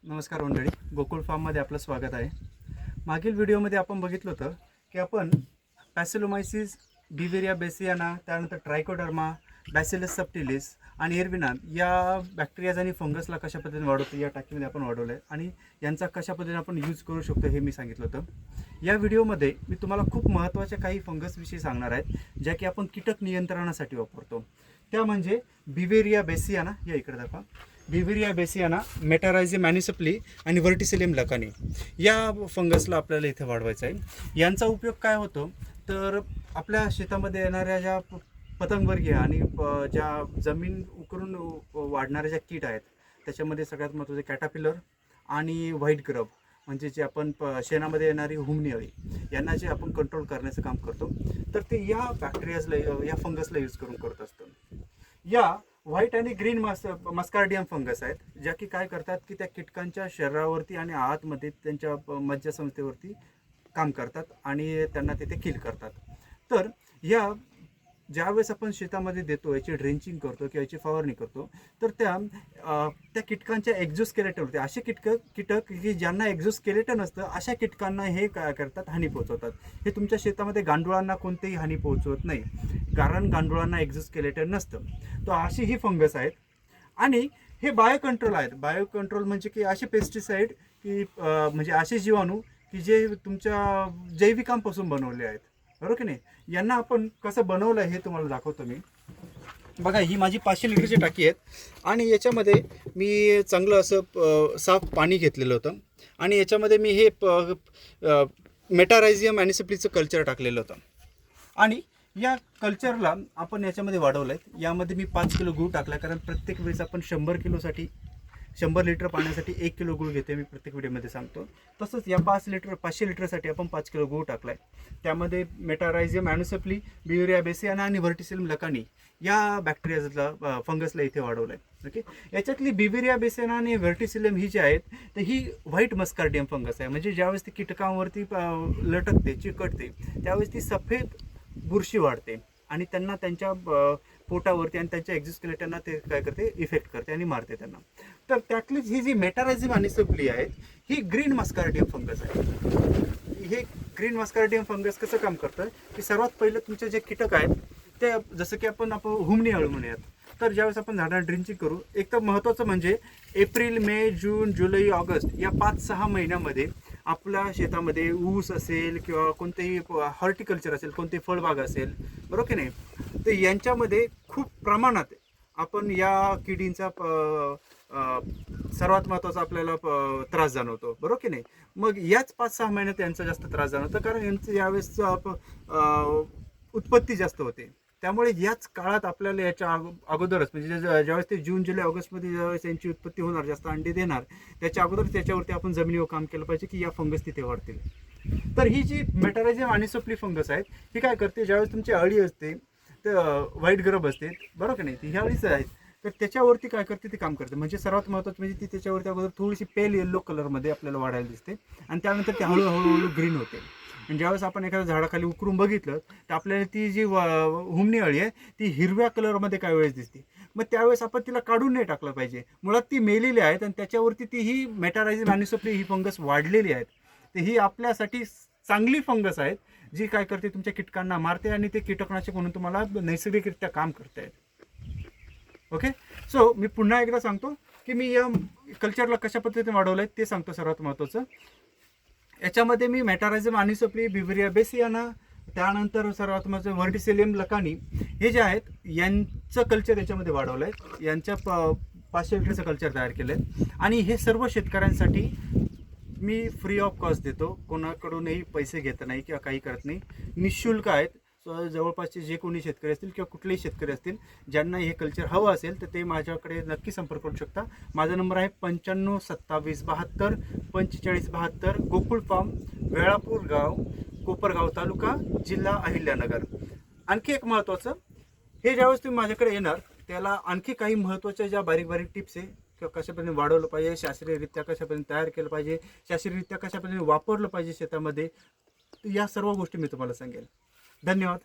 नमस्कार मंडळी, गोकुळ फार्ममध्ये आपलं स्वागत आहे. मागील व्हिडिओमध्ये आपण बघितलं होतं की आपण पॅसिलोमायसिस, बिव्हेरिया बेसियाना, त्यानंतर ट्रायकोडर्मा, बॅसिलस सबटिलिस आणि एरविना या बॅक्टेरियाज आणि फंगसला कशा पद्धतीने वाढवतो या टाकीमध्ये आपण वाढवलं आहे आणि यांचा कशा पद्धतीने आपण यूज करू शकतो हे मी सांगितलं होतं. या व्हिडिओमध्ये मी तुम्हाला खूप महत्त्वाच्या काही फंगसविषयी सांगणार आहेत ज्या की आपण कीटक नियंत्रणासाठी वापरतो. त्या म्हणजे बिव्हेरिया बेसियाना, या इकडे दाखवा, बिव्हेरिया बेसियाना, मेटारायझियम मॅनिसप्ली आणि व्हर्टिसिलियम लकानी या फंगसला आपल्याला इथे वाढवायचं आहे. यांचा उपयोग काय होतो तर आपल्या शेतामध्ये येणाऱ्या ज्या पतंगवर्गीय आणि ज्या जमीन उकरून वाढणाऱ्या ज्या कीट आहेत त्याच्यामध्ये सगळ्यात महत्त्वाचे कॅटापिलर आणि व्हाईट ग्रब म्हणजे जे आपण शेणामध्ये येणारी हुमणी अळी यांना जे आपण कंट्रोल करण्याचं काम करतो तर ते या बॅक्टेरियाजला, या फंगसला यूज करून करत असतो. या व्हाईट आणि ग्रीन मस्कार्डियम फंगस आहेत ज्या की काय करतात की त्या कीटकांच्या शरीरावरती आणि आतमध्ये त्यांच्या मज्जासंस्थेवरती काम करतात आणि त्यांना तिथे किल करतात. तर या ज्यावेळेस आपण शेतामध्ये देतो, याची ड्रेंचिंग करतो किंवा याची फवारणी करतो तर त्या कीटकांच्या एक्झोस्केलेटनवरती असे कीटक की ज्यांना एक्झोस्केलेटन असतं अशा कीटकांना हे काय करतात, हानी पोहोचवतात. हे तुमच्या शेतामध्ये गांडुळांना कोणतेही हानी पोहोचवत नाही कारण गांडुळांना एक्झोस्केलेटन नसतं. तर अशी ही फंगस आहेत आणि हे बायो कंट्रोल आहेत. बायो कंट्रोल म्हणजे की असे पेस्टिसाईड की म्हणजे असे जीवाणू की जे तुमच्या जैविकांपासून बनवले आहेत, बरोबर की नाही. यांना आपण कसं बनवलं हे तुम्हाला दाखवतो मी. बघा, ही माझी 500 लिटरची टाकी आहेत आणि याच्यामध्ये मी चांगलं असं साफ पाणी घेतलेलं होतं आणि याच्यामध्ये मी हे मेटारायझियम मॅनिसप्लीचं कल्चर टाकलेलं होतं आणि या कल्चरला आपण याच्यामध्ये वाढवलं आहे. यामध्ये मी 5 किलो गूळ टाकला कारण प्रत्येक वेळेस आपण 100 लिटर पाण्यासाठी 1 किलो गूळ घेते, मी प्रत्येक व्हिडिओमध्ये सांगतो. तसंच या 500 लिटरसाठी आपण 5 किलो गूळ टाकला आहे. त्यामध्ये मेटारायझियम मॅनिसप्ली, बिव्हेरिया बेसियाना आणि व्हर्टिसिलियम लकानी या बॅक्टेरियाजला फंगसला इथे वाढवलं आहे. ओके, याच्यातली बिव्हेरिया बेसियाना आणि व्हर्टिसिलियम ही जी आहेत तर ही व्हाईट मस्कार्डियम फंगस आहे. म्हणजे ज्यावेळेस ती कीटकांवरती लटकते, चिकटते त्यावेळेस ती सफेद बुरशी वाढते आणि त्यांना त्यांच्या पोटावरती आणि त्यांच्या एक्झोस्केलेटनना ते काय करते, इफेक्ट करते आणि मारते त्यांना. तर त्यातलीच ही जी मेटारायझियम मॅनिसप्ली आहेत ही ग्रीन मस्कार्डियम फंगस आहे. हे ग्रीन मस्कार्डियम फंगस कसं काम करतं की सर्वात पहिलं तुमचे जे कीटक आहेत ते जसं की आपण हुमणी अळू म्हणूयात. तर ज्यावेळेस आपण झाडांना ड्रिंचिंग करू, एक तर महत्त्वाचं म्हणजे एप्रिल, मे, जून, जुलै, ऑगस्ट या 5-6 महिन्यामध्ये आपल्या शेतामध्ये ऊस असेल किंवा कोणतेही हॉर्टिकल्चर असेल, कोणतेही फळबाग असेल, बरोबर की नाही, तर यांच्यामध्ये खूप प्रमाणात आपण या किडींचा सर्वात महत्त्वाचा आपल्याला त्रास जाणवतो, बरोबर की नाही. मग याच 5-6 महिन्यात यांचा जास्त त्रास जाणवतो कारण यांचं यावेळेस उत्पत्ती जास्त होते. त्यामुळे याच काळात आपल्याला याच्या अगोदरच म्हणजे ज्यावेळेस ते जून, जुलै, ऑगस्टमध्ये ज्यावेळेस यांची उत्पत्ती होणार, जास्त अंडी देणार, त्याच्या अगोदर त्याच्यावरती आपण जमिनीवर काम केलं पाहिजे की या फंगस तिथे वाढतील. तर ही जी मेटारायझियम मॅनिसप्ली फंगस आहेत ही काय करते, ज्यावेळेस तुमची अळी असते तर व्हाईट ग्रब असते, बरोबर की नाही, ती ह्या अळीच आहेत. तर त्याच्यावरती काय करते, ते काम करते. म्हणजे सर्वात महत्त्वाचं म्हणजे ती त्याच्यावरती अगोदर थोडीशी पेल येलो कलरमध्ये आपल्याला वाढायला दिसते आणि त्यानंतर ती हळूहळू ग्रीन होते. आणि ज्यावेळेस आपण एखाद्या झाडाखाली उकरून बघितलं तर आपल्याला ती जी हुमणी अळी आहे ती हिरव्या कलरमध्ये काही वेळेस दिसते. मग त्यावेळेस आपण तिला काढून नाही टाकलं पाहिजे, मुळात ती मेलेली आहेत आणि त्याच्यावरती ती ही मेटारायझियम मॅनिसप्ली ही फंगस वाढलेली आहेत. तर ही आपल्यासाठी चांगली फंगस आहेत जी काय करते, तुमच्या कीटकांना मारते आणि ते कीटकनाशक म्हणून तुम्हाला नैसर्गिकरित्या काम करते आहेत. ओके, सो मी पुन्हा एकदा सांगतो की मी या कल्चरला कशा पद्धतीने वाढवलं आहे ते सांगतो. सर्वात महत्त्वाचं याच्यामध्ये मी मेटारायझियम मॅनिसप्ली, बिव्हेरिया बेसियाना, त्यानंतर सर्वात महत्त्वाचं व्हर्टिसिलियम लकानी हे जे आहेत यांचं कल्चर याच्यामध्ये वाढवलं आहे. यांच्या 500 लिटरचं कल्चर तयार केलं आहे आणि हे सर्व शेतकऱ्यांसाठी मी फ्री ऑफ कॉस्ट देतो. कोणाकडूनही पैसे घेत नाही किंवा काही करत नाही, निःशुल्क आहेत. जवळपासचे जे कोणी शेतकरी असतील किंवा कुठलेही शेतकरी असतील ज्यांना हे कल्चर हवं असेल तर ते माझ्याकडे नक्की संपर्क करू शकता. माझा नंबर आहे 95 27 72 45 72, गोकुळ फार्म, वेळापूर गाव, कोपरगाव तालुका, जिल्हा अहिल्यानगर. आणखी एक महत्त्वाचं, हे ज्यावेळेस तुम्ही माझ्याकडे येणार त्याला आणखी काही महत्त्वाच्या ज्या बारीक बारीक टिप्स आहे किंवा कशा पद्धतीने वाढवलं पाहिजे, शास्त्रीयरित्या कशा पद्धतीने तयार केलं पाहिजे, शास्त्रीयरित्या कशा पद्धतीने वापरलं पाहिजे शेतामध्ये, या सर्व गोष्टी मी तुम्हाला सांगेल. धन्यवाद.